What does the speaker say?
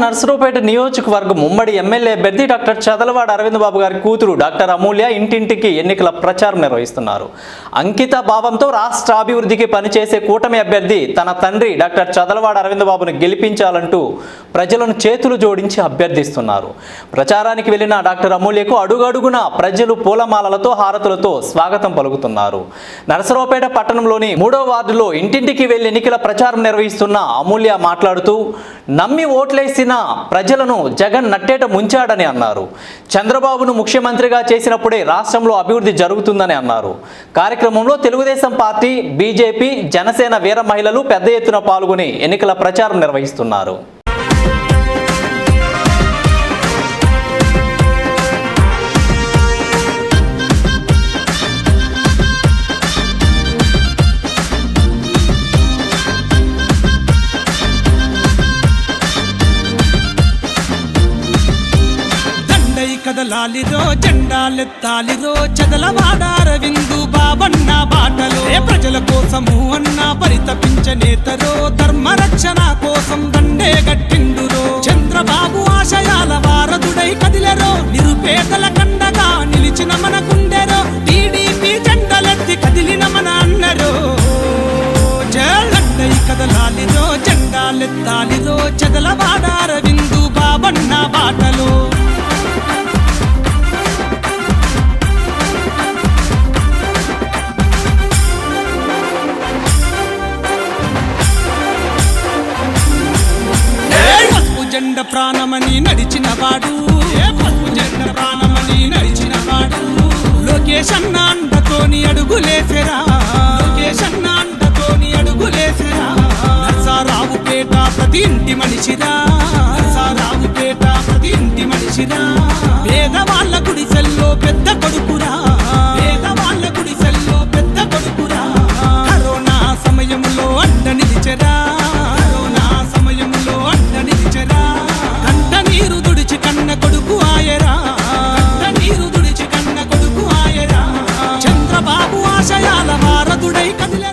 నర్సరావుపేట నియోజకవర్గం ఉమ్మడి ఎమ్మెల్యే అభ్యర్థి డాక్టర్ చదలవాడ అరవింద్ బాబు గారి కూతురు డాక్టర్ అమూల్య ఇంటింటికి ఎన్నికల ప్రచారం నిర్వహిస్తున్నారు. అంకిత భావంతో రాష్ట్ర అభివృద్ధికి పనిచేసే కూటమి అభ్యర్థి తన తండ్రి డాక్టర్ చదలవాడ అరవింద్ బాబును గెలిపించాలంటూ ప్రజలను చేతులు జోడించి అభ్యర్థిస్తున్నారు. ప్రచారానికి వెళ్లిన డాక్టర్ అమూల్యకు అడుగడుగున ప్రజలు పూలమాలలతో హారతులతో స్వాగతం పలుకుతున్నారు. నర్సరావుపేట పట్టణంలోని 3వ వార్డులో ఇంటింటికి వెళ్లి ఎన్నికల ప్రచారం నిర్వహిస్తున్న అమూల్య మాట్లాడుతూ నమ్మి ఓట్లేసిన ప్రజలను జగన్ నట్టేట ముంచాడని అన్నారు. చంద్రబాబును ముఖ్యమంత్రిగా చేసినప్పుడే రాష్ట్రంలో అభివృద్ధి జరుగుతుందని అన్నారు. కార్యక్రమంలో తెలుగుదేశం పార్టీ, బీజేపీ, జనసేన వీర మహిళలు పెద్ద ఎత్తున పాల్గొని ఎన్నికల ప్రచారం నిర్వహిస్తున్నారు. కదలాలిరో జెండాలెత్తాలిరో చదలవాడ అరవిందు బాబన్న బాటలో ప్రజల కోసము అన్న పరితపించే నేతరో ధర్మరక్షణ కోసం దండే గట్టిండురో చంద్రబాబు ఆశయాల వారధుడై కదిలెరో నిరుపేదల కండగా నిలిచిన మన గుండెరో టీడీపీ జెండలెత్తి కదిలిన మన అన్నరో జై కదలాలిరో జెండాలెత్తాలిరో చదలవాడ అరవిందు బాబన్న బాటలో జెండ ప్రాణమని నడిచిన వాడు జెండ ప్రాణమని నడిచిన వాడు లోకేష్ అన్న అండతోని అడుగులేసెరా లోకేష్ అన్న అండతోని అడుగులేసెరా నర్సరావుపేట ప్రతి ఇంటి మనిషిరా నర్సరావుపేట ప్రతి ఇంటి మనిషిరా పేదవాళ్ళ గుడిసెల్లో పెద్ద కొడుకురా పేదవాళ్ళ గుడిసెల్లో పెద్ద కొడుకురా కరోనా సమయంలో అండ నిలిచెరా కరోనా సమయంలో అండ నిలిచెరా నీరు దుడిచి కన్న కొడుకు ఆయరా నీరు దుడిచి కన్న కొడుకు ఆయరా చంద్రబాబు ఆశయాల వారధుడై కదిలే